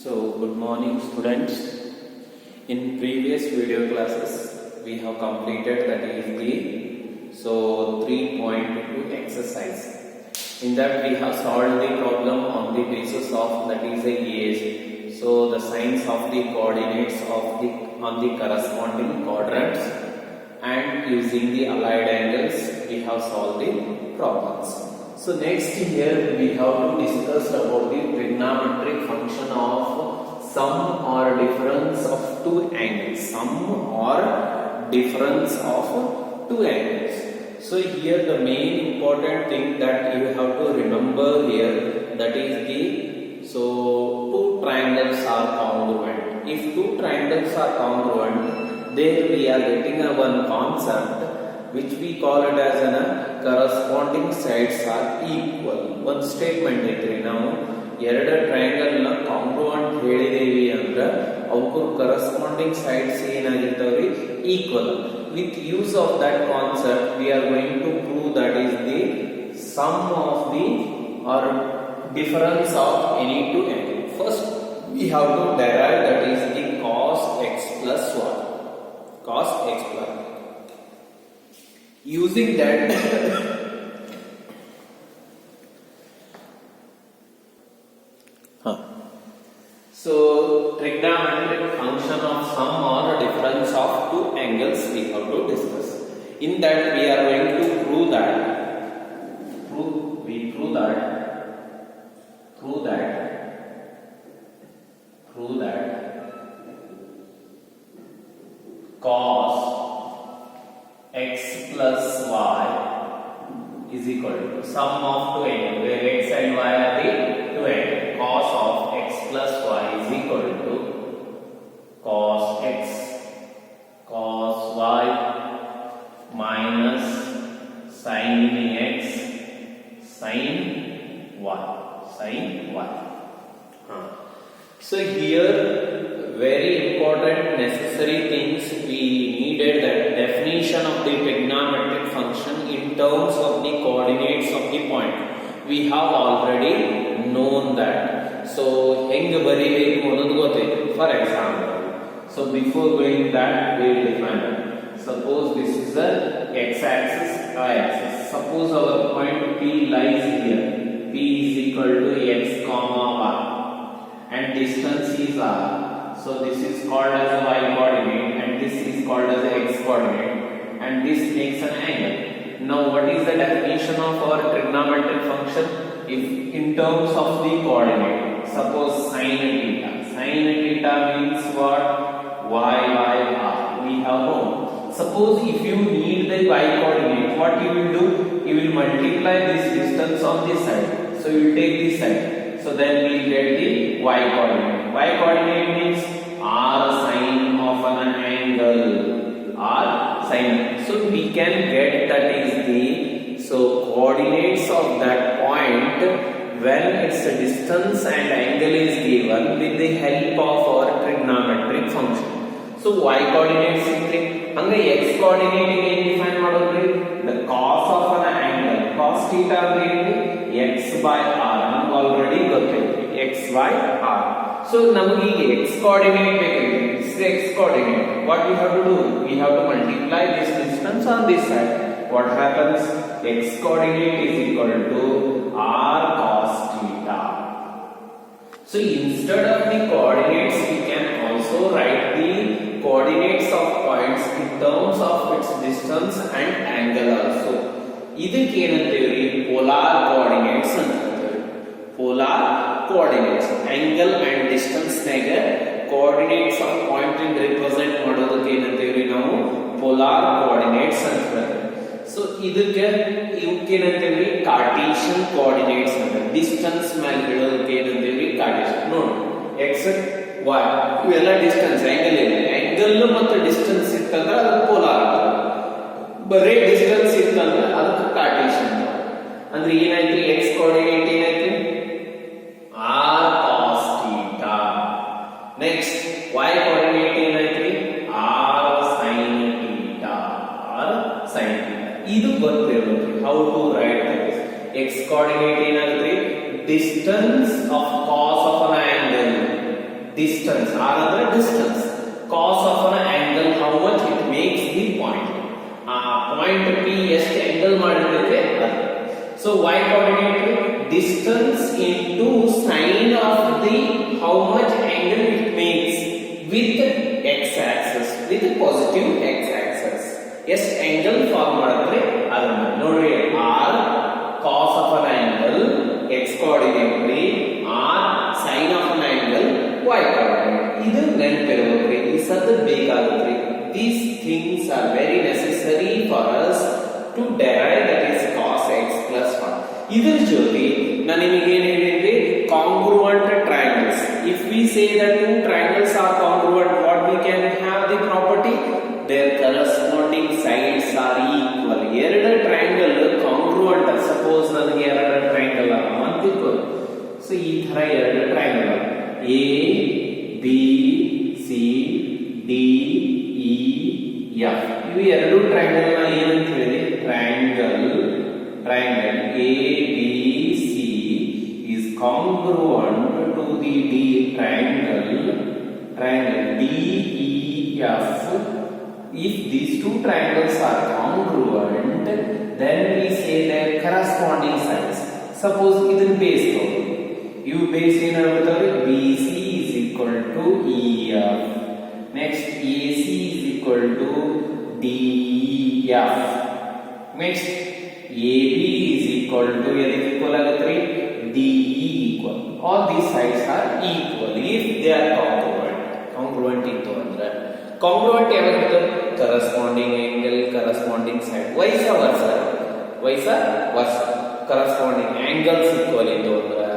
Good morning students. In previous video classes we have completed that is the 3.2 exercise. In that we have solved the problem on the basis of that is the age. So the signs of the coordinates of the on the corresponding quadrants, and using the allied angles we have solved the problems. So next here we have to discuss about the trigonometric function of sum or difference of two angles. Sum or difference of two angles. So here the main important thing that you have to remember here, that is the two triangles are congruent. If two triangles are congruent, there we are getting a one concept which we call it as a corresponding sides are equal. One statement ಐತ್ರಿ, ನಾವು ಎರಡು triangle ನ ಕಾಂಗ್ರುಯೆಂಟ್ ಹೇಳಿದೇವಿ ಅಂದ್ರೆ ಅವಕ್ಕೂ corresponding sides ಏನಾಗಿರ್ತಾವ್ರಿ, equal. With use of that concept we are going to prove that is the sum of the or difference of any two angles. First we have to derive that is the cos x plus 1. Cos x plus 1. Using that so trigonometric function of sum or difference of two angles we have to discuss. In that we are going to prove that cos x plus y is equal to sum of two angles where x and y are the two angles. Cos of x plus y is equal to cos x cos y minus sin x sin y. So here very important necessary things we needed, that definition of the trigonometric function in terms of the coordinates of the point. We have already known that. So ಹೆಂಗೆ ಬರಿಬೇಕು ಅನ್ನೋದು ಗೊತ್ತಿದೆ. For example, so before going that we will define it. Suppose this is the x-axis, y-axis. Suppose our point P lies here. P is equal to x comma y, and distance is r. So this is called as a y coordinate and this is called as a x coordinate, and this makes an angle. Now what is the definition of our trigonometric function? If in terms of the coordinate, suppose sin theta. Sin theta means what? Y r. We have known. Suppose if you need the y coordinate, what you will do? You will multiply this distance on this side. So you will take this side. So then we will get the y coordinate. Y coordinate means r sine of an angle. R sine. So we can get that is the coordinates of that point when its distance and angle is given with the help of our trigonometric function. So y coordinates simply hanga x coordinate ಏನು define ಮಾಡೋದ್ರಿ? The cos of an angle. Cos theta ಅಂದ್ರೆ x by r. ನಮಗೆ already ಗೊತ್ತಿದೆ x by r. So ನಮಗೆ ಈಗ x coordinate ಬೇಕಿದೆ. This is x coordinate. What we have to do? We have to multiply this distance on this side. What happens? X coordinate is equal to r cos theta. So instead of the coordinates we can also write the coordinates of points in terms of its distance and angle also. ಇದಕ್ಕೆ ಏನಂತೇವ್ರಿ? polar coordinates ಅಂತೀವಿ. polar coordinates angle and distance ನಾಗ coordinates of point in represent ಮಾಡೋದಕ್ಕೆ ಏನಂತೇವ್ರಿ ನಾವು? polar coordinates ಅಂತೀವಿ. So ಇದಕ್ಕೆ ಏನಂತೇವ್ರಿ? cartesian coordinates ಅಂತ. Distance ಮೇಲೆ ಹೇಳೋದಕ್ಕೆ ಏನಂತೇವ್ರಿ? cartesian. ನೋಡಿ x y ಇವೆಲ್ಲ ಡಿಸ್ಟೆನ್ಸ್, ಆಂಗಲ್ ಇದೆ. ಆಂಗಲ್ ಮತ್ತು ಡಿಸ್ಟೆನ್ಸ್ ಇತ್ತಂದ್ರೆ ಅದು ಪೋಲಾರ್. ಬರೀ ಡಿಸ್ಟೆನ್ಸ್ ಇತ್ತಂದ್ರೆ ಅದಕ್ಕೆ ಕಾರ್ಟೇಶಿಯನ್. ಅಂದ್ರೆ ಏನಾಯ್ತು? x ಕೋಆರ್ಡಿನೇಟ್ ಏನಾಯ್ತು? r cos theta. Next y coordinate ಏನಾಯ್ತು? r sin theta. ಇದು ಗೊತ್ತಿರಬೇಕು. How to write this? x coordinate ಏನಾಗುತ್ತೆ? Distance of cos of an angle. distance, r ಅಂದ್ರೆ distance, cos of an angle, how much it makes the point. Point P ಎಷ್ಟು angle ಮಾಡಿರುತ್ತೆ ಅದು. So y coordinate distance into sine of the how much angle it makes with x axis, with positive x axis. ಎಷ್ಟು angle form ಮಾಡಿದ್ರೆ ಅದನ್ನ ನೋಡ್ರಿ, r cos of an angle x coordinate r sin of an angle y coordinate. ಇದು ನೆನಪಿರಬೇಕ್ರಿ, ಈ ಸದ್ದ ಬೇಕಾಗುತ್ತೆ. These things are very necessary for us to derive, that is cos x plus 1. ಇದರ ಜೊತೆ ನಾನು ನಿಮಗೆ ಏನು ಹೇಳಿದ್ದೆ, congruent triangles. If we say that two triangles are congruent, what we can have the property, their corresponding sides are equal. ಎರಡು triangle congruent, suppose ನನಗೆ ಎರಡು triangle ಅಂತ ತಿಳ್ಕೊಳ್ಳಿ. ಸೊ ಈ ತರ ಎರಡು triangle A B C D E F, ಇವು ಎರಡು ಟ್ರಯಾಂಗಲ್ ನ ಏನಂತ ಹೇಳಿದೆ, triangle A B C is congruent to the D triangle D E F. If these two triangles are congruent, then we say their corresponding sides. Suppose ಇದನ್ನ base ತಗೊಳ್ಳಿ, ಇವು base ಏನಾಗುತ್ತೆ, BC is equal to EF, next AC is equal to DEF, next AB is equal to ಎದಕ್ಕೆ equal ಆಗುತ್ತೆ, DE equal. All these sides are equal if they are congruent ಇತ್ತು ಅಂದ್ರೆ. congruent ಯಾವಾಗಿರುತ್ತೆ, corresponding angle, corresponding side, vice versa, corresponding angles equal ಇತ್ತು ಅಂದ್ರೆ,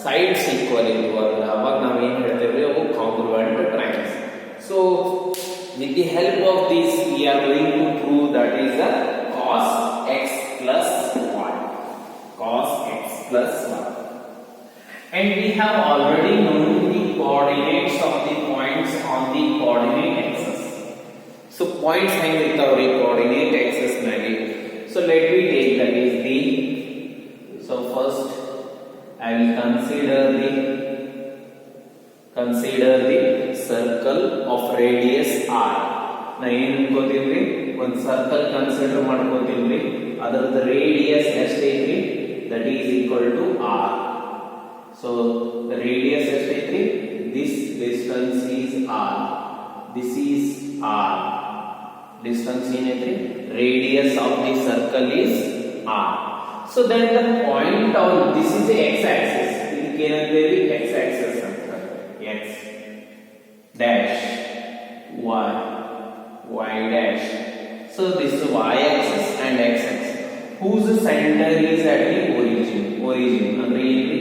sides equal ಇತ್ತು ಅಂದ್ರೆ, ಅವಾಗ ನಾವು ಏನು ಹೇಳ್ತೇವೆ, ಅವು congruent triangles. So with the help of this we are going to prove that is a cos x plus 1, cos x plus 1. And we have already known the coordinates of the points on the coordinate axis. So points hangirtavri coordinate axis nage. So let me take that is the, so first I will consider the circle of radius r. Na ಏನು ಅನ್ಕೋತೀವಿ, ಒಂದು circle consider ಮಾಡ್ಕೋತೀವಿ, ಅದರದ radius ಎಷ್ಟೈತಿ, that is equal to r. So the radius ಎಷ್ಟೈತಿ, this distance is r, this is r, distance ಏನೈತಿ, radius of the circle is r. So then the point of this is the x axis, ಇದಕ್ಕೆ ಏನಂತೀವಿ, x axis ಅಂತ, x dash y dash. So this is y axis and x axis, whose center is at the origin ಅಂದ್ರೆ ಇಲ್ಲಿ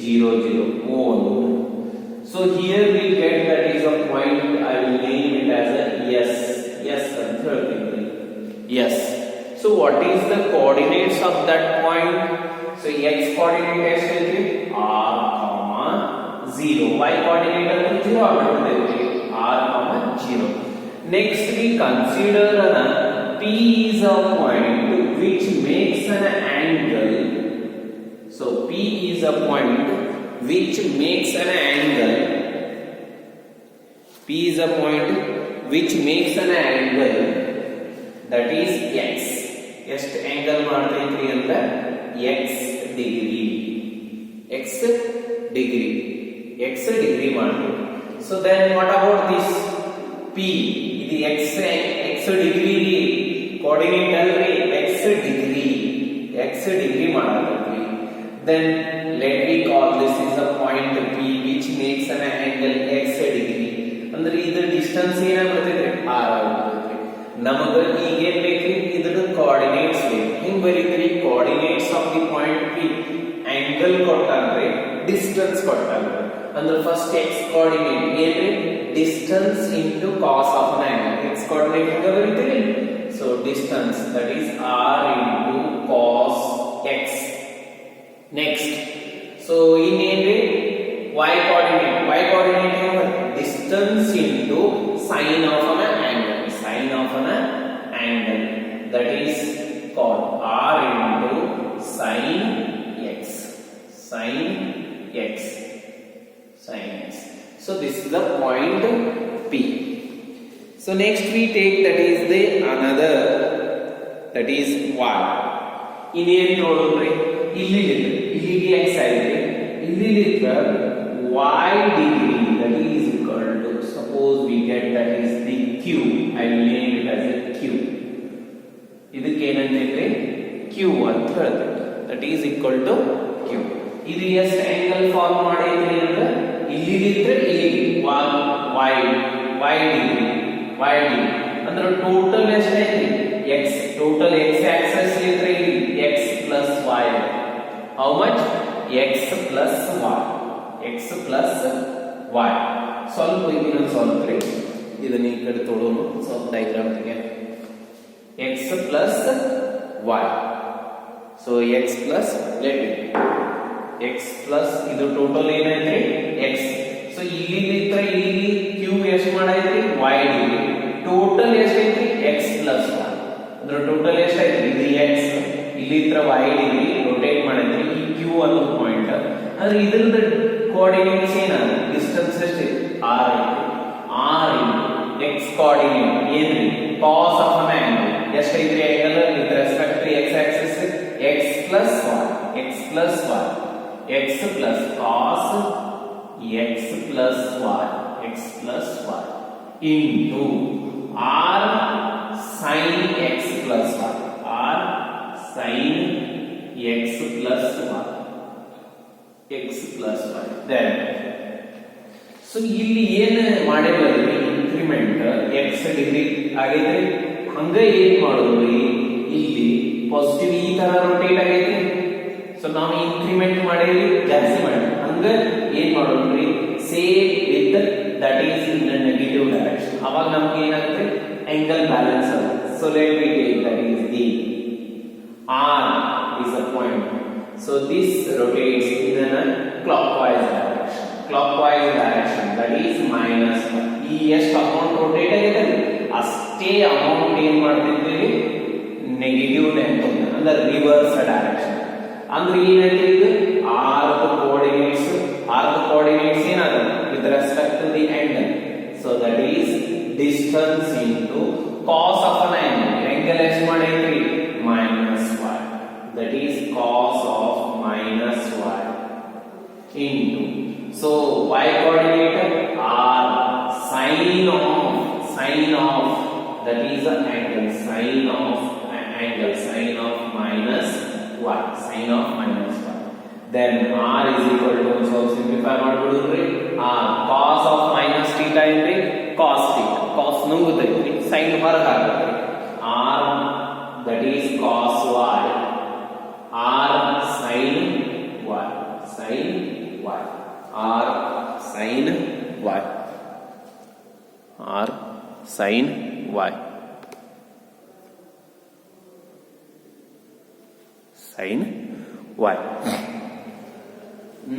0 0 1. So here we get that is a point, I will name it as a S ಅಂತ ಹೇಳ್ತೀವಿ, yes. So what is the coordinates of that point? So x coordinate ಎಷ್ಟೈತಿ, r, 0, y coordinate ಅಂದ್ರೆ 0 ಆಗಿಬಿಡುತ್ತೆ, r, 0. Next we consider P is a point which makes an angle. So P is a point which makes an angle. P is a point which makes an angle, that is x. ಎಷ್ಟು angle ಮಾಡ್ತೈತ್ರಿ ಅಂದ್ರೆ x degree ಮಾಡ್ತೈತಿ. So then what about this P? ಇದು x degree coordinate ಅಲ್ರಿ, x degree ಮಾಡಾಕತ್ತೀವಿ. Then let me call this is a point P which makes an angle x degree. ಅಂದ್ರೆ ಇದು distance ಏನಾಗ್ಬಿಡ್ತೈತ್ರಿ, r ಆಗ್ಬಿಡ್ತೈತ್ರಿ. ನಮಗ ಈಗ ಏನ್ ಬೇಕ್ರಿ, ಇದರ ಕೋಆರ್ಡಿನೇಟ್ಸ್ ಬೇಕು. ಹೆಂಗ್ ಬರೀತೀರಿ, coordinates of the point P, angle ಕೊಟ್ಟಾನ್ರಿ, ಡಿಸ್ಟೆನ್ಸ್ ಕೊಟ್ಟಾನ್ರಿ. ಅಂದ್ರೆ ಫಸ್ಟ್ x ಕೋಆರ್ಡಿನೇಟ್ ಏನ್ರಿ, distance into cos of an angle. x coordinate ಹೆಂಗ ಬರೀತೀರಿ, so distance, that is r into cos x. Next, so ಇನ್ನೇನ್ರಿ, y coordinate ಏನು, distance into sine of an angle, that is called r into sine x. So this is the point P. So next we take that is the another, that is y. ಇನ್ನೇನು ನೋಡೋಣ್ರಿ, ಇಲ್ಲಿಗೆ x ಆಗಿದೆ, ಇಲ್ಲಿಗೆ y degree, that is equal to, suppose we get that is the q, I will name it as a q. ಇದಕ್ಕೆ ಏನಂತೈತೆ q ಅಂತ ಹೇಳ್ತೇವೆ, that is equal to q. ಇದು ಎಷ್ಟು angle form ಮಾಡೈತ್ರಿ ಅಂದ್ರೆ ಇಲ್ಲಿದ್ರೆ ಇಲ್ಲಿಗೆ y degree ಅಂದ್ರೆ ಟೋಟಲ್ ಎಷ್ಟು ಐತಿ x, ಟೋಟಲ್ x ಆಕ್ಸಿಸ್ ಇದ್ರೆ x plus y. How much? x plus y. ಸ್ವಲ್ಪ ಇದನ್ನ ಸಾಲ್ವ್ ರೀ, ಇದನ್ನ ಈ ಕಡೆ ತೊಡೋಣ, ಸ್ವಲ್ಪ ಡಯಾಗ್ರಾಮ್ ತೆಗೆ. x plus y. So x plus, let me, x plus ಇದು ಟೋಟಲ್ ಏನೈತ್ರಿ x. ಸೊ ಇಲ್ಲಿದ್ರೆ ಇಲ್ಲಿ q ಎಷ್ಟು ಮಾಡೈತ್ರಿ y ಡಿಗ್ರಿ, ಟೋಟಲ್ ಎಷ್ಟೈತ್ರಿ x plus y. ಅಂದ್ರೆ ಟೋಟಲ್ ಎಷ್ಟೈತ್ರಿ ಇದು x, ಇಲ್ಲಿದ್ರೆ y ಡಿಗ್ರಿ ರೊಟೇಟ್ ಮಾಡೈತ್ರಿ ಈ q ಅನ್ನೋ ಪಾಯಿಂಟ್. ಅಂದ್ರೆ ಇದ್ರದ ಕೋಆರ್ಡಿನೇಟ್ಸ್ ಏನಾದ ಡಿಸ್ಟೆನ್ಸ್ ಎಷ್ಟೈತಿ r ಐತಿ, r x ಕೋಆರ್ಡಿನೇಟ್ ಏನ್ರಿ cos ಆಫ್ an angle ಎಷ್ಟೈತ್ರಿ angle with respect to x axis x plus y x plus cos x plus y into r sin x plus y, r sin x plus y. Then so ಇಲ್ಲಿ ಏನು ಮಾಡಿದ್ರಿ increment x degree ಆಗೈತೆ, ಹಂಗ ಏನ್ ಮಾಡೋದ್ರಿ ಇಲ್ಲಿ positive ಈ ತರ ರೊಟೇಟ್ ಆಗೈತೆ. ಸೊ ನಾವು ಇನ್ಕ್ರಿಮೆಂಟ್ ಮಾಡಿದ್ವಿ ಜಾಸ್ತಿ ಮಾಡಿ, ಹಂಗ ಏನ್ ಮಾಡೋದ್ರಿ same with that is in the negative direction. ಅವಾಗ ನಮ್ಗೆ ಏನಾಗುತ್ತೆ angle balance ಆಗುತ್ತೆ. So let me take that is the r is a point. So this rotates in a clockwise direction, that is minus 1. ಈ ಎಷ್ಟು amount rotate ಆಗಿದೆ ಅಷ್ಟೇ amount ಏನ್ ಮಾಡ್ತಿದ್ವಿ ನೆಗೆಟಿವ್ ಅಂತ, ಅಂದ್ರೆ ರಿವರ್ಸ್ ಡೈರೆಕ್ಷನ್. ಅಂದ್ರೆ ಏನಂದ್ರೆ ಇದು r ಕೋಆರ್ಡಿನೇಟ್ಸ್ ಏನಾದ with respect to the angle. So that is distance into cos of an angle. Angle ಎಷ್ಟು ಮಾಡೈತ್ರಿ minus y, that is cos of minus y into, so y coordinate r sin of that is an angle, sin of minus y, then r is equal to, so simplify ಮಾಡ್ಬಿಡುದ್ರಿ, cos of minus theta ಅಂದ್ರೆ cos theta, cos ನುಂಗುತ್ತೈತ್ರಿ, sin ಹೊರಗೆ ಹಾಕುತ್ತೆ, r that is cos y, r sin y, r sin y.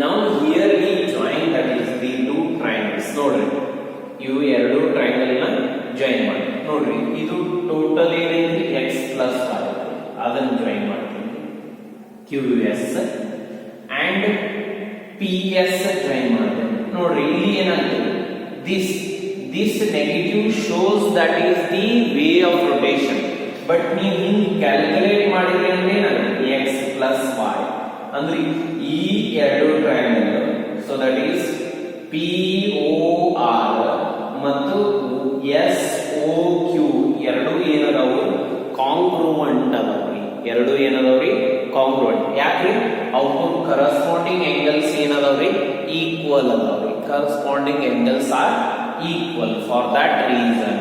Now here we join that is the two triangles. ನೋಡ್ರಿ ಇವು ಎರಡು triangle ನ join ಮಾಡಿ ನೋಡ್ರಿ, ಇದು ಟೋಟಲ್ ಏನೈತಿ x plus y, ಅದನ್ನ ಜಾಯಿನ್ ಮಾಡ್ತೀನಿ qs and ps ಜಾಯಿನ್ ಮಾಡ್ತೀನಿ. ನೋಡ್ರಿ ಇಲ್ಲಿ ಏನಾಗ್ತದೆ, this negative shows that is the way of rotation, but ನೀವು ಹಿಂಗ್ ಕ್ಯಾಲ್ಕುಲೇಟ್ ಮಾಡಿದ್ರೆ ಅಂದ್ರೆ ಏನಾಗುತ್ತೆ x plus y. ಅಂದ್ರೆ ಈ ಎರಡು triangle, so that is POR ಮತ್ತು SOQ ಎರಡು ಏನದಾವು ಕಾಂಗ್ರುವೆಂಟ್ ಅದಾವ್ರಿ, ಎರಡು ಏನದಾವ್ರಿ ಕಾಂಗ್ರುವೆಂಟ್. ಯಾಕ್ರಿ ಅವು ಕರೆಸ್ಪಾಂಡಿಂಗ್ ಆಂಗಲ್ಸ್ ಏನದಾವ್ರಿ ಈಕ್ವಲ್ ಅದಾವ್ರಿ, corresponding angles are equal, for that reason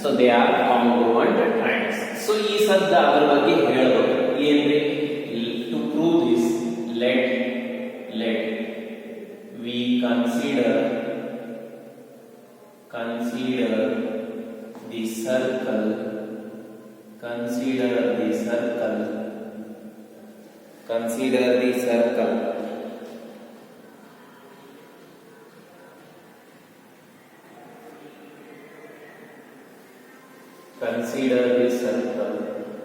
so they are congruent triangles. So ಈ ಸದ್ದ ಅದರ ಬಗ್ಗೆ ಹೇಳಬೇಕು ಏನ್ರಿ, to prove this let we consider the circle, consider the circle Consider the circle. Consider the circle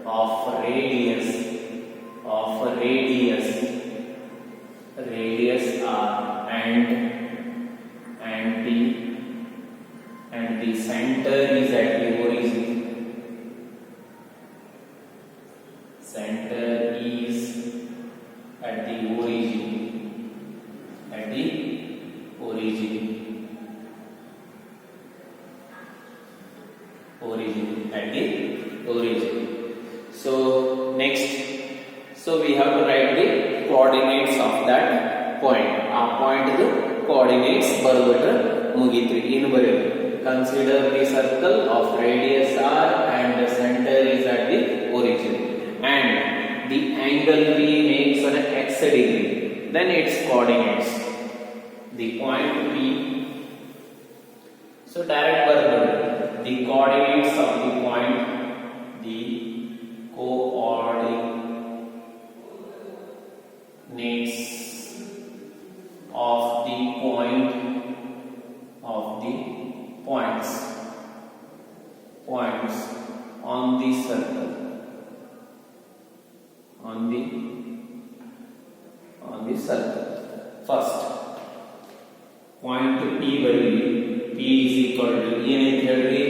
of radius r and the at the origin. So next, so we have to write the coordinates of that point. ಆ point ದು coordinates ಬರೆಬಿಟ್ರೆ ಮುಗೀತು. ಏನು ಬರೆಯೋದು? Consider the circle of radius r and the center is at the origin, and the angle P makes an x degree. Then its coordinates. The point P. So direct ಬರೆದ್ಬಿಡಿ. The coordinates of the point, the coordinates of the point of the points on the circle, on the circle. First point P ಬರೀರಿ. P is equal to ಏನಂತ ಹೇಳ್ರಿ?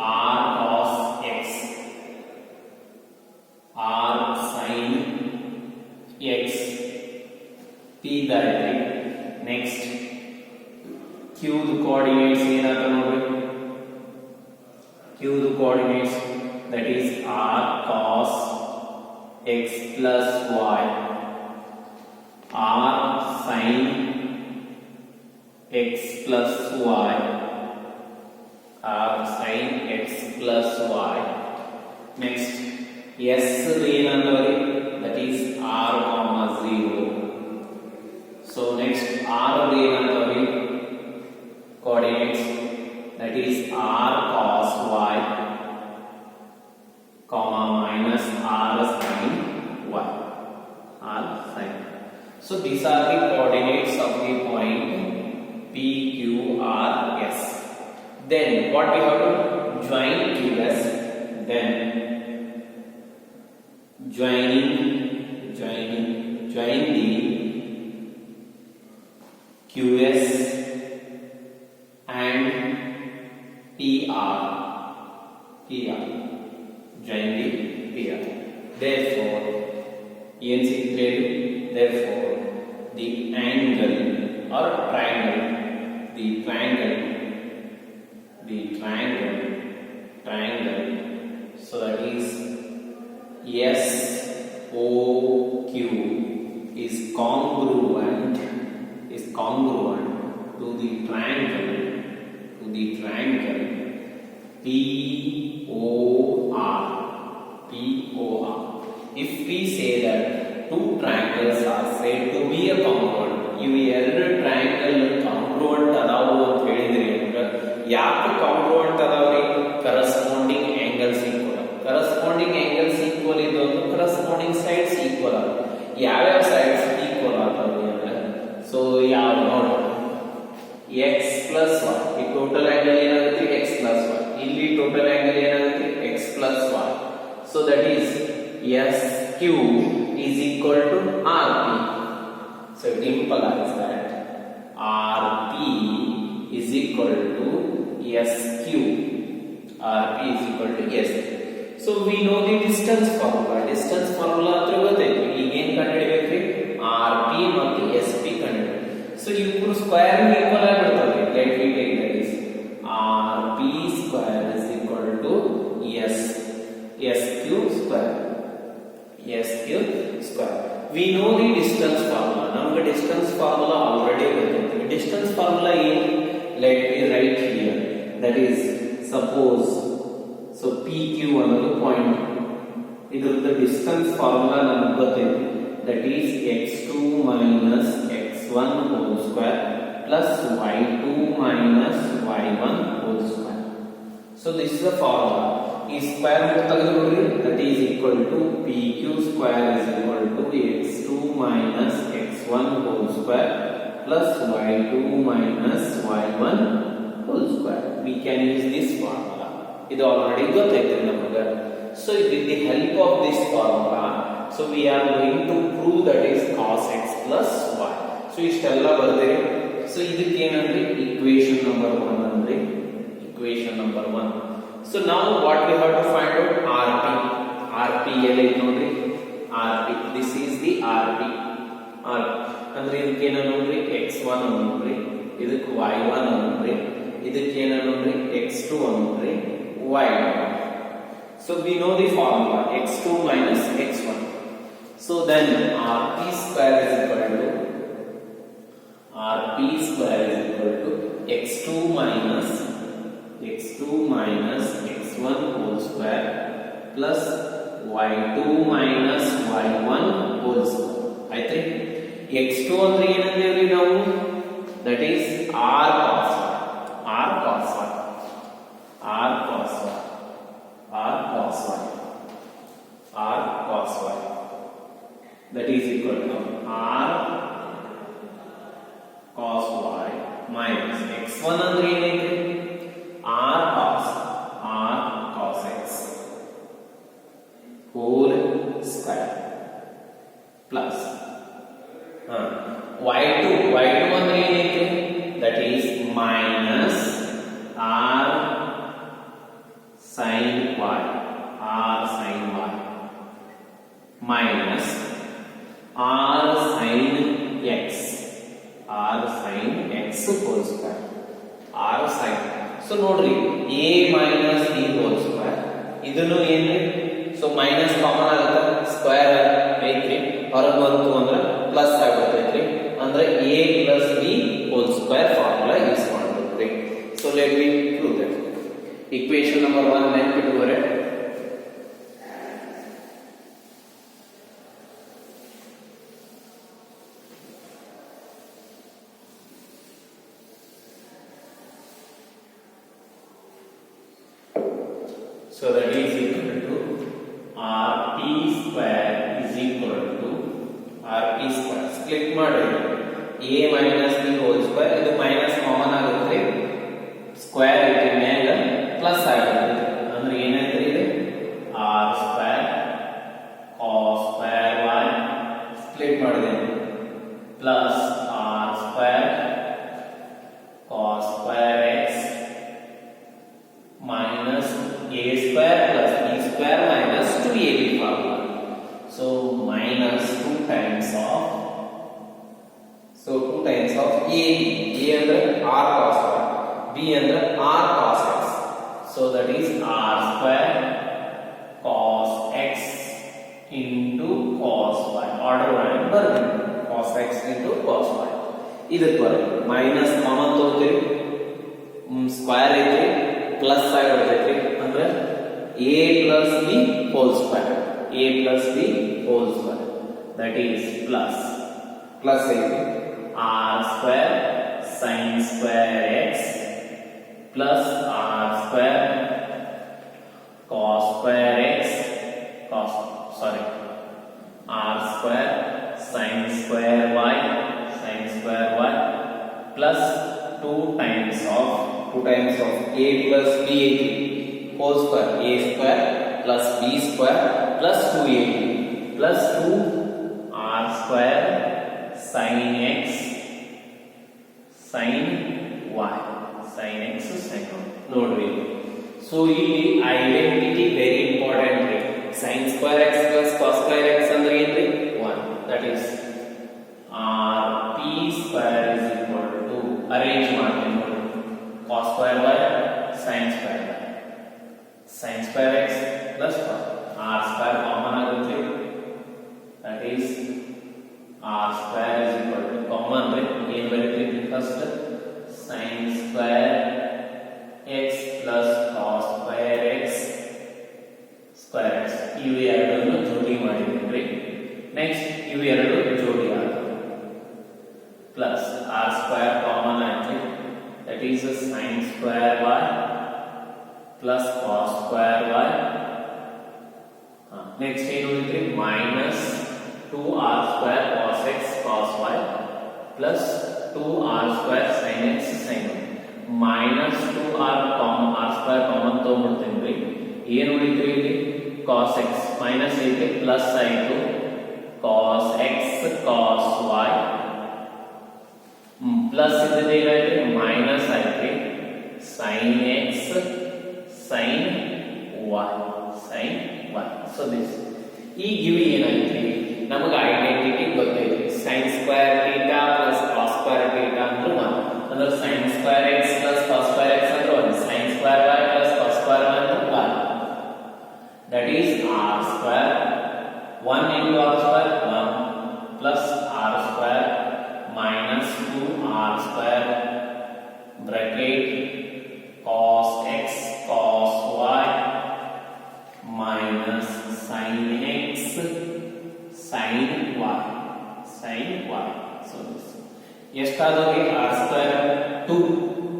R cos x, R sin x. P ಬರೀರಿ. Next Q the coordinates ಏನಂತ ನೋಡ್ರಿ? Q the coordinates, that is R cos x plus y, R sin x plus y, R sin x plus y. Next S ಏನಂತವರಿ? that is R comma 0. So next R ಏನಂತವರಿ? coordinates, that is R cos y comma minus R sin y, R sin. So these are the coordinates of the point P, Q, R, S. Then what we have to join QS. Then join the QS and PR. Join the PR. Therefore the angle or triangle, the triangle, so that is SOQ is congruent to the triangle POR. If we say that two triangles are said to be a congruent, ಇವು ಎರಡು triangle ಕಾಂಗ್ರುವೆಂಟ್ ಅದಾವು ಅಂತ ಹೇಳಿದ್ರಿ ಅಂದ್ರೆ ಯಾಕೆ ಕಾಂಗ್ರುವೆಂಟ್ ಅದಾವ್ರಿ? Corresponding angles equal ಇದು ಅಂದ್ರೆ ಕರೆಸ್ಪಾಂಡಿಂಗ್ ಸೈಡ್ಸ್ ಈಕ್ವಲ್ ಆಗ. ಯಾವ್ಯಾವ ಸೈಡ್ಸ್ ಈಕ್ವಲ್ ಆಗ್ತಾವ್ರಿ ಅಂದ್ರೆ, ಸೊ ಯಾವ ನೋಡಿ, x plus y, ಈ ಟೋಟಲ್ ಆಂಗಲ್ ಏನಾಗುತ್ತೆ? x plus y. ಇಲ್ಲಿ ಟೋಟಲ್ ಆಂಗಲ್ ಏನಾಗುತ್ತೆ? x plus y. So that is SQ is equal to RP. So it implies that RP is equal to SQ. RP is equal to S. So we know the distance formula. Distance formula ಹತ್ರ ಗೊತ್ತೈತಿ. ಈಗ ಏನು ಕಂಡುಹಿಡಿಬೇಕ್ರಿ? RP ಮತ್ತು SP ಕಂಡುಹಿಡಿಬೇಕು. So ಇವುಗಳು square equal ಆಗಿಬಿಡ್ತವೆ. Let me take that is RP square is equal to SQ square. We know the distance formula. ನಮಗೆ distance formula already ಗೊತ್ತಿದೆ. Distance formula ಏನು? Let me write here. That is, suppose, so PQ ಅನ್ನೋದು point. ಇದರದ್ದು distance formula ನಮಗೆ ಗೊತ್ತಿದೆ. That is x2 minus x1 whole square plus y2 minus y1 whole square. So this is the formula. ಈ square ತೆಗೆದುಕೊಳ್ಳಿ. that is equal to PQ square is equal to x2 minus x1 whole square plus y2 minus y1 whole square. We can use this formula. ಇದು already ಗೊತ್ತೈತೆ ನಮಗೆ. So with the help of this formula, so we are going to prove that is cos x plus y. So ಇಷ್ಟೆಲ್ಲ ಬರ್ದೇವೆ. So ಇದಕ್ಕೆ ಏನಂದ್ರೆ equation number 1 ಅಂದ್ರೆ equation number 1. So now what we have to find out? RP ಎಲ್ಲಿ ನೋಡ್ರಿ? RP. This is the RP. ಅಂದ್ರೆ ಇದಕ್ಕೆ ಏನು ನೋಡ್ರಿ? x1 ನೋಡ್ರಿ, ಇದಕ್ಕೆ y1 ಅಂದ್ರಿ, ಇದಕ್ಕೆ ಏನಂದ್ರಿ x2 ಅಂದ್ರಿ, y1. So we know the formula x2 minus x1. So then rp square is equal to x2 minus x1 whole square plus y2 minus y1 whole square. ಆಯ್ತು. x2 ಅಂದ್ರೆ ಏನಂದೇವ್ರಿ ನಾವು, that is r cos y, r cos y, r cos y, r cos y, r cos y, that is equal to r cos y minus x1 ಅಂದ್ರೆ ಏನೈತಿ, r cos x whole square plus y2 ಅಂದ್ರೆ ಏನೈತಿ, that is minus r sin y, r sin y minus r sin x, r sin x whole square, r sin. So ನೋಡ್ರಿ a minus b whole square ಇದನ್ನು ಏನ್ರಿ, so minus common ಆಗುತ್ತೆ, square ಐತ್ರಿ, ಹೊರಗೆ ಬಂತು ಅಂದ್ರೆ ಪ್ಲಸ್ ಆಗ್ಬಿಡ್ತೈತ್ರಿ, ಅಂದ್ರೆ a plus b whole square formula use ಮಾಡ್ಬೇಕ್ರಿ. So let me prove that. Equation number 1 ನೆನಪಿಟ್ಟುವರೆ, so that is equal to rp square is equal to rp square split ಮಾಡಿ a minus b whole square, ಇದು minus common ಆಗುತ್ತೆ, square ಐತಿ ಮ್ಯಾಗ plus ಆಗುತ್ತೆ, ಅಂದ್ರೆ ಏನಾಯ್ತು ಇದು r square cos square y split ಮಾಡಿದೆ plus r square cos square x minus a square plus b square minus 2ab formula. So minus 2 times of ab. A under r cos y, b under r cos x. So that is r square cos x into cos y. Order number cos x into cos y. ಇದಕ್ಕೆ minus common ತಗೋತೀವಿ, square ಐತಿ plus ಆಗಿಬಿಡ್ತೈತಿ, ಅಂದ್ರೆ a plus b whole square, a plus b whole square, that is plus ಐತಿ r square sin square x plus r square cos square x r square sin square y plus 2 times of a plus b whole square, a square plus b square plus 2ab plus 2 r square sin x sin y, sin x sin y. ನೋಡ್ರಿ, so ಇಲ್ಲಿ identity very important ರೀ. sin square x plus cos square x ಅಂದ್ರೆ ಏನ್ರಿ 1, that is rp square is equal to, arrange ಮಾಡ್ತೀನಿ ನೋಡಿ, cos square y sin square y, sin square x plus r square common ಆಗುತ್ತೆ, that is r square is equal to common ರೀ, ಏನು ಬರೀತೀವಿ first sin square x plus cos square x square x, ಇವು ಎರಡನ್ನು ಜೋಡಿ ಮಾಡಿದ್ರಿ. Next ಇವು ಎರಡು ಜೋಡಿ ಆಗುತ್ತೆ, ಪ್ಲಸ್ r square ಕಾಮನ್ ಆಯ್ತು, that is sin square y plus cos square y. Next ಏನು ಉಳಿದ್ರಿ, minus 2r square cos x cos y plus 2r square sin x sin y minus 2r square common ತಗೊಂಡ್ಬಿಡ್ತೀನಿ, ಏನು ಉಳಿದ್ರಿ ಇಲ್ಲಿ cos x minus ಐತೆ plus ಆಯಿತು cos x cos y plus ಇದ್ದಿದ್ದು ಏನಾಯ್ತು minus ಆಯ್ತು sin x sin y sin y. So this ಈಗ ಇವು ಏನಾಯ್ತು ನಮಗೆ ಐಡೆಂಟಿಟಿ ಗೊತ್ತೈತಿ, sin square theta plus cos square theta ಅಂದ್ರೆ 1, ಅಂದ್ರೆ sin square x plus cos square x ಅಂದ್ರೆ 1 sin square y plus cos square y ಅಂದ್ರೆ 1 that is r square 1 into r square 1 plus r square minus 2r square bracket cos x cos y minus sin x sin y sin y. So this ಎಷ್ಟಾದೋಗಿ r square 2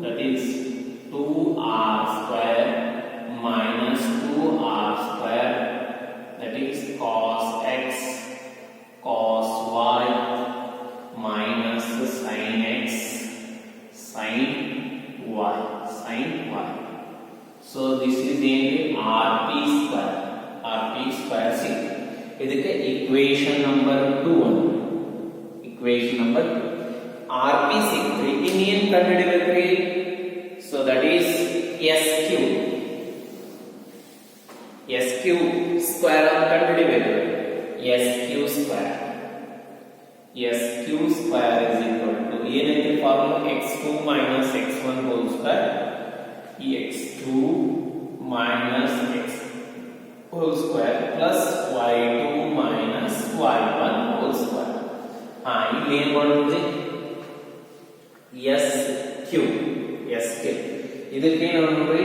that is 2r square minus 2r square that is cos x cos y minus sin x sin y sin y. So this is the rp square ಸಿಕ್ಕಿದೆ. ಇದಕ್ಕೆ equation number 2 equation number 2 rp ಸಿಕ್ಕಿದ್ರೆ ಇನ್ನೇನು ಕಂಡುಹಿಡಿಯಬೇಕ್ರಿ? So that is sq square ಅಂತ ಕಂಡುಹಿಡಿಯಬೇಕು. sq square is equal to ಏನೈತೆ formula x2 minus x1 whole square x2 minus x whole square plus y2 minus y1 whole square. ಇಲ್ಲಿ ಏನು ಮಾಡೋದು? sq ಇದಕ್ಕೆ ಏನು ನೋಡ್ರಿ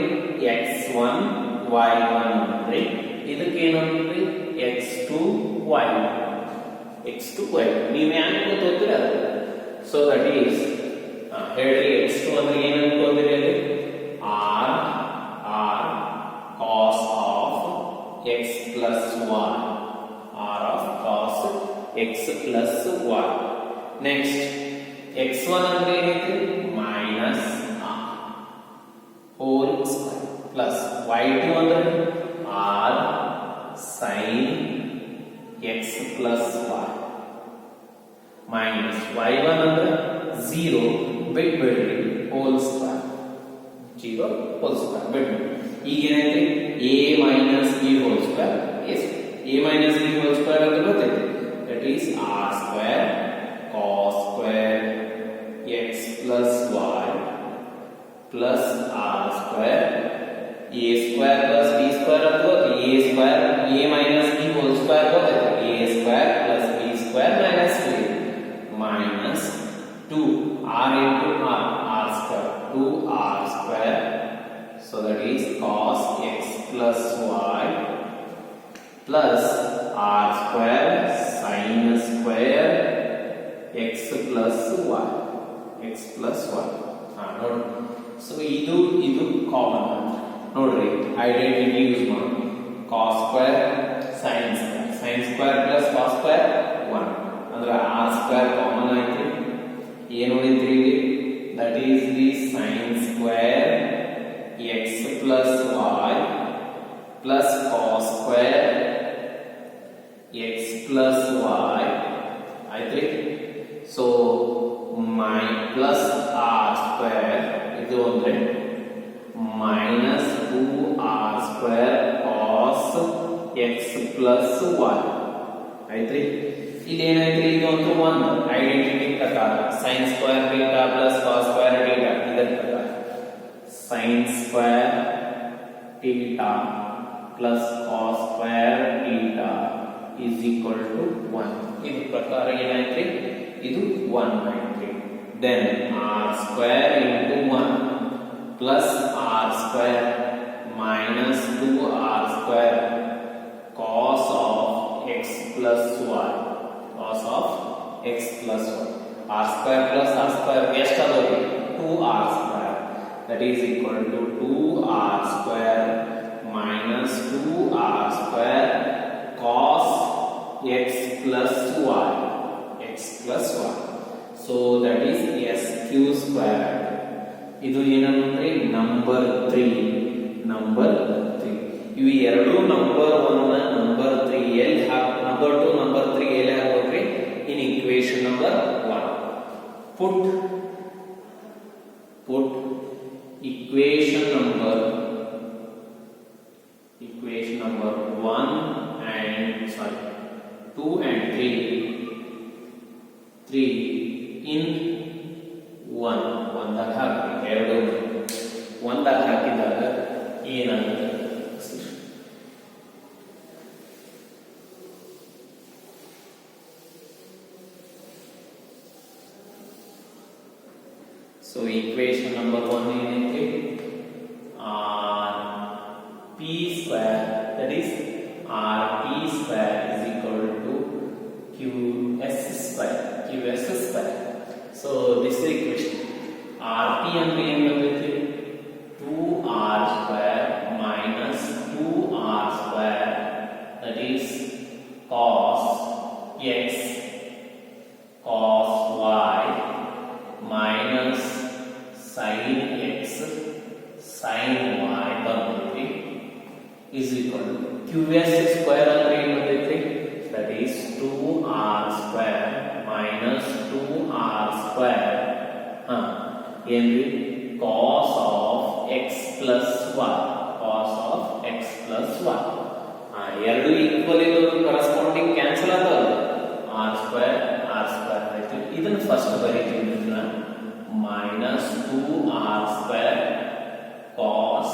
x1 y1 ನೋಡ್ರಿ, ಇದಕ್ಕೆ ಏನು ನೋಡ್ರಿ x2 y1 ನೀವು ಏನು ಗೊತ್ತಿರಿ ಅದು. ಸೊ ದಟ್ ಈಸ್ ಹೇಳ್ರಿ x2 ಅಂದ್ರೆ ಏನು ಅನ್ಕೊಂಡಿರಿ ಅಲ್ಲಿ r cos of x plus y r of cos x plus y. Next x1 ಅಂದ್ರೆ ಏನೈತಿ minus r whole square plus y2 ಅಂದ್ರೆ r sin x plus y minus y1 ಅಂದ್ರೆ 0 ಬಿಟ್ಬಿಡ್ರಿ whole square 0 whole square ಬಿಟ್ಬಿಡ್ರಿ. ಈಗ ಏನೈತಿ a minus b whole square a minus b whole square ಅಂದ್ರೆ ಗೊತ್ತೈತಿ that is r square cos square x plus y plus r square a square plus b square ಅಥವಾ a square a minus b whole square ಗೊತ್ತೈತಿ a square plus b square minus 3 minus 2 r into r square 2r square. So that is cos x plus y plus r square sin square x plus y ನೋಡಿ. So ಇದು common ನೋಡ್ರಿ, identity use ಮಾಡಿ cos square sin square plus cos square 1 ಅಂದ್ರೆ r square common ಆಯ್ತು. ಏನು ಉಳಿದ್ರಿ ಇಲ್ಲಿ? That is the sin square x plus y plus cos square x plus y ಆಯ್ತು. So my plus r square ಇದು ಅಂದ್ರೆ minus 2r square cos x plus y ಆಯ್ತು. ಇಲ್ಲಿ ಏನಾಯ್ತು? ಇದು ಒಂದು 1 ಐಡೆಂಟಿಟಿ ಪ್ರಕಾರ sin square theta plus cos square theta ಇದರ ಪ್ರಕಾರ sin square theta plus cos square theta is equal to 1. ಇದು ಪ್ರಕಾರ ಏನಾಯ್ತು? ಇದು 1 ಆಯ್ತು. then r square into 1 plus r square minus 2r square cos of x plus y r square plus r square ಎಷ್ಟಾಗುತ್ತೆ? 2r square that is equal to 2r square minus 2r square cos x plus y so that is sq square. ಇದು ಏನಂದ್ರೆ number 3 ಇವು ಎರಡು number 1 number 3 ಎಲ್ಲಿ number 2 number 3 ಎಲ್ಲಿ ಹಾಕಬೇಕ್ರಿ? In equation number 1 put equation number 1 and 2 and 3 in 1 ಒಂದಾಗ ಹಾಕಿ ಎರಡು ಒಂದಾಗ ಹಾಕಿದಾಗ ಏನಾಗುತ್ತೆ ಸೊ ಈಕ್ವೇಶನ್ ನಂಬರ್ 1 ಏನೈತಿ p square that is rp square is equal to qs square. So this is equation. rp ಅಂದ್ರೆ ಏನು ಬರುತ್ತೆ 2r square minus 2r square that is cos x cos y minus sin x sin y ಬಂದೈತಿ is equal to qs square ಅಂದ್ರೆ ಏನು ಬರ್ತೈತಿ that is 2r square minus 2r square ಏನ್ರಿ cos of x plus y ಎರಡು equal ಇರೋದು corresponding cancel ಆದಲ್ಲ r square ಆಯ್ತು ಇದನ್ನ first ಬರೀತೀನಿ ಇದನ್ನ minus 2r square cos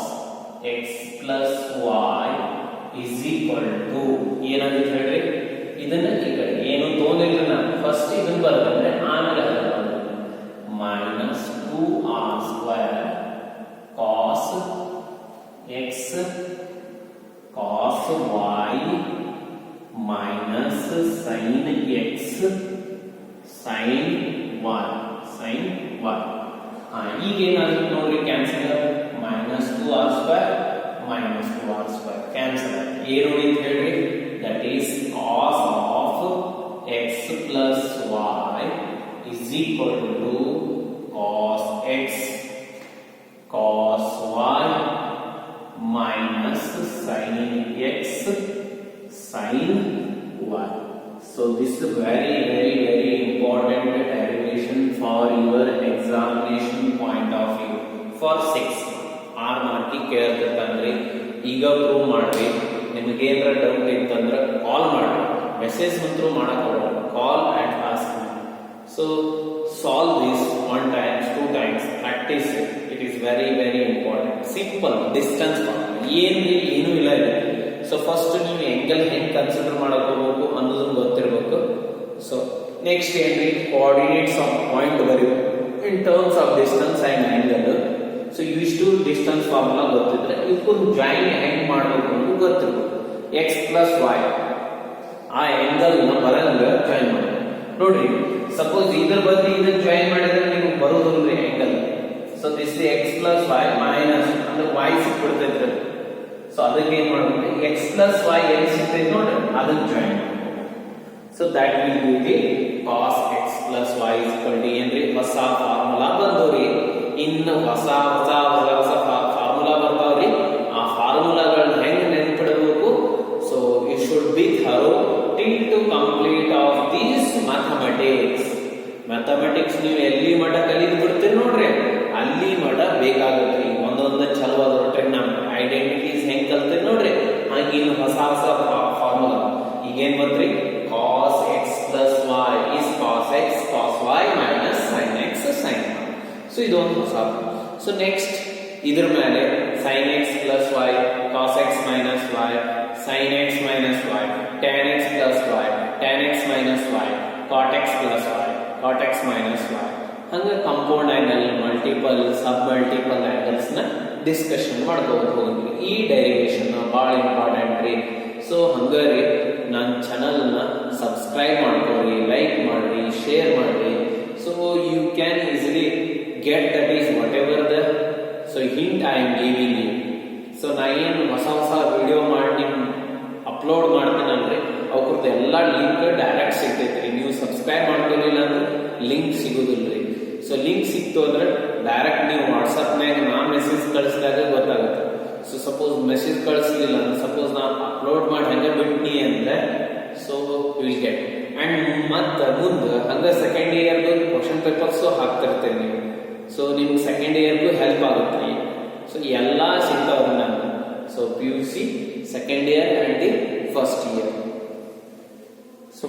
x plus y is equal to ಏನಾಗುತ್ತೆ ಹೇಳ್ರಿ ಇದನ್ನ ಈ ಕಡೆ ಏನು ತೋಂದಿಲ್ಲ ನಾನು ಫಸ್ಟ್ ಇದನ್ನ ಬರೆದ್ರೆ ಆಮೇಲೆ minus 2r square cos x cos y minus sin x sin y ಈಗ ಏನಾಗುತ್ತೆ ನೋಡ್ರಿ cancel minus 2r square cancel ಏನು ಅಂತ ಹೇಳ್ರಿ that is cos of x plus y is equal to cos x cos y minus sin x sin y. So this is very important derivation for your examination point of view for 6 6 ಮಾರ್ಕಿ ಕೇಳ್ತಿರ್ತಾನ್ರಿ ಈಗ prove ಮಾಡ್ರಿ ನಿಮಗೆ ಏನಾರ doubt ಇತ್ತಂದ್ರೆ ಕಾಲ್ ಮಾಡಿ message ಅಂತೂ ಮಾಡಕ್ ಹೋಗಲ್ಲ ಕಾಲ್ and ask me so solve this 1 times 2 times practice it is very important simple distance formula ಏನು ಇಲ್ಲ ಇದೆ ಸೊ ಫಸ್ಟ್ ನೀವು ಆಂಗಲ್ ಹೆಂಗ್ ಕನ್ಸಿಡರ್ ಮಾಡಕ್ ಹೋಗಬೇಕು ಅನ್ನೋದನ್ನ ಗೊತ್ತಿರಬೇಕು ಸೊ ನೆಕ್ಸ್ಟ್ ಏನ್ರಿ ಕೋಆರ್ಡಿನೇಟ್ಸ್ ಆಫ್ ಪಾಯಿಂಟ್ ಬರೀಬೇಕು in terms of distance and angle so ಇಷ್ಟು ಡಿಸ್ಟೆನ್ಸ್ ಫಾರ್ಮುಲಾ ಗೊತ್ತಿದ್ರೆ ಇದಕ್ಕೊಂದು ಜಾಯಿನ್ ಹೆಂಗ್ ಮಾಡಬೇಕು ಅಂತ ಗೊತ್ತಿರಬೇಕು x plus y ಆ ಆಂಗಲ್ ನ ಬರಂಗ ಜಾಯಿನ್ ಮಾಡಿ ನೋಡ್ರಿ ಸಪೋಸ್ ಇದರ ಬದಲು ಇದನ್ನ ಜಾಯಿನ್ ಮಾಡಿದ್ರೆ ನಿಮಗೆ ಬರೋದಿಲ್ಲ angle so this is x plus y minus ಅಂದ್ರೆ y ಸಿಕ್ಬಿಡ್ತೈತೆ ಸೊ ಅದಕ್ಕೆ ಏನ್ ಮಾಡಬೇಕು x plus y ಏನು ಸಿಗ್ತೈತೆ ನೋಡ್ರಿ ಅದನ್ನ join so that will be the cos x plus y is equal to ಏನ್ರಿ ಹೊಸ ಫಾರ್ಮುಲಾ ಬಂದವ್ರಿ ಇನ್ನು ಹೊಸ ಫಾರ್ಮುಲಾ ಬರ್ತಾವ್ರಿ ಆ ಫಾರ್ಮುಲಾಗಳನ್ನ ಹೆಂಗ್ ನೆನಪಿಡಬೇಕು so you should be thorough till to complete of these mathematics ನೀವು ಎಲ್ಲಿ ಮಠ ಕಲಿದು ಬಿಡ್ತೀರಿ ನೋಡ್ರಿ ಅಲ್ಲಿ ಮಠ ಬೇಕಾಗುತ್ತೆ ಒಂದೊಂದು ಚಲೋ ಟ್ರಿಗ್ನಾಮೆಟ್ರಿ ಐಡೆಂಟಿಟೀಸ್ ಹೆಂಗ್ ಕಲ್ತೀರಿ ನೋಡ್ರಿ ಹಾಗೆ ಇನ್ನು ಹೊಸ ಫಾರ್ಮುಲಾ ಈಗೇನ್ ಬಂತ್ರಿ cos x plus y is cos x cos y minus sin x sin y so ಇದೊಂದು ಹೊಸ ಸೊ ನೆಕ್ಸ್ಟ್ ಇದ್ರ ಮೇಲೆ sin x plus y cos x minus y sin x minus y tan x plus y tan x minus y cot x plus y cot x minus y ಹಂಗ compound angle multiple ಸಬ್ multiple angles ನ discussion ಮಾಡ್ಕೋಬಹುದು ಹೋಗಿ ಈ derivation ಬಹಳ important ರೀ so ಹಂಗಾರಿ ನನ್ನ channel ನ subscribe ಮಾಡ್ಕೊರಿ ಲೈಕ್ ಮಾಡ್ರಿ ಶೇರ್ ಮಾಡ್ರಿ so you can easily get that is whatever the so hint I am giving you so ನಾ ಏನು ಹೊಸ ವಿಡಿಯೋ ಮಾಡಿ ಅಪ್ಲೋಡ್ ಮಾಡ್ತೀನಲ್ರಿ ಅವಕ್ಕೂ ಎಲ್ಲ ಲಿಂಕ್ ಡೈರೆಕ್ಟ್ ಸಿಗ್ತೈತ್ರಿ ನೀವು ಸಬ್ಸ್ಕ್ರೈಬ್ ಮಾಡ್ಕೊಳ್ಳಿಲ್ಲ ಅಂದ್ರೆ ಲಿಂಕ್ ಸಿಗೋದಿಲ್ರಿ ಸೊ ಲಿಂಕ್ ಸಿಕ್ತು ಅಂದ್ರೆ ಡೈರೆಕ್ಟ್ ನೀವು ವಾಟ್ಸಪ್ನಾಗ ನಾ ಮೆಸೇಜ್ ಕಳಿಸಿದಾಗ ಗೊತ್ತಾಗುತ್ತೆ ಸೊ ಸಪೋಸ್ ಮೆಸೇಜ್ ಕಳಿಸ್ಲಿಲ್ಲ ಅಂದ್ರೆ ಸಪೋಸ್ ನಾ ಅಪ್ಲೋಡ್ ಮಾಡಿ ಹಂಗೆ ಬಿಟ್ನಿ ಅಂದ್ರೆ ಸೊ ವಿಲ್ ಗೆಟ್ ಅಂಡ್ ಮತ್ತೆ ಮುಂದೆ ಹಂಗ ಸೆಕೆಂಡ್ ಇಯರ್ದು ಕ್ವಶನ್ ಪೇಪರ್ಸು ಹಾಕ್ತಿರ್ತೇನೆ ನೀವು ಸೊ ನಿಮ್ಗೆ ಸೆಕೆಂಡ್ ಇಯರ್ಗೂ ಹೆಲ್ಪ್ ಆಗುತ್ತೆ ಸೊ ಎಲ್ಲ ಸಿಗ್ತಾವ್ರಿ ನಮ್ಗೆ so PUC second year and the first year so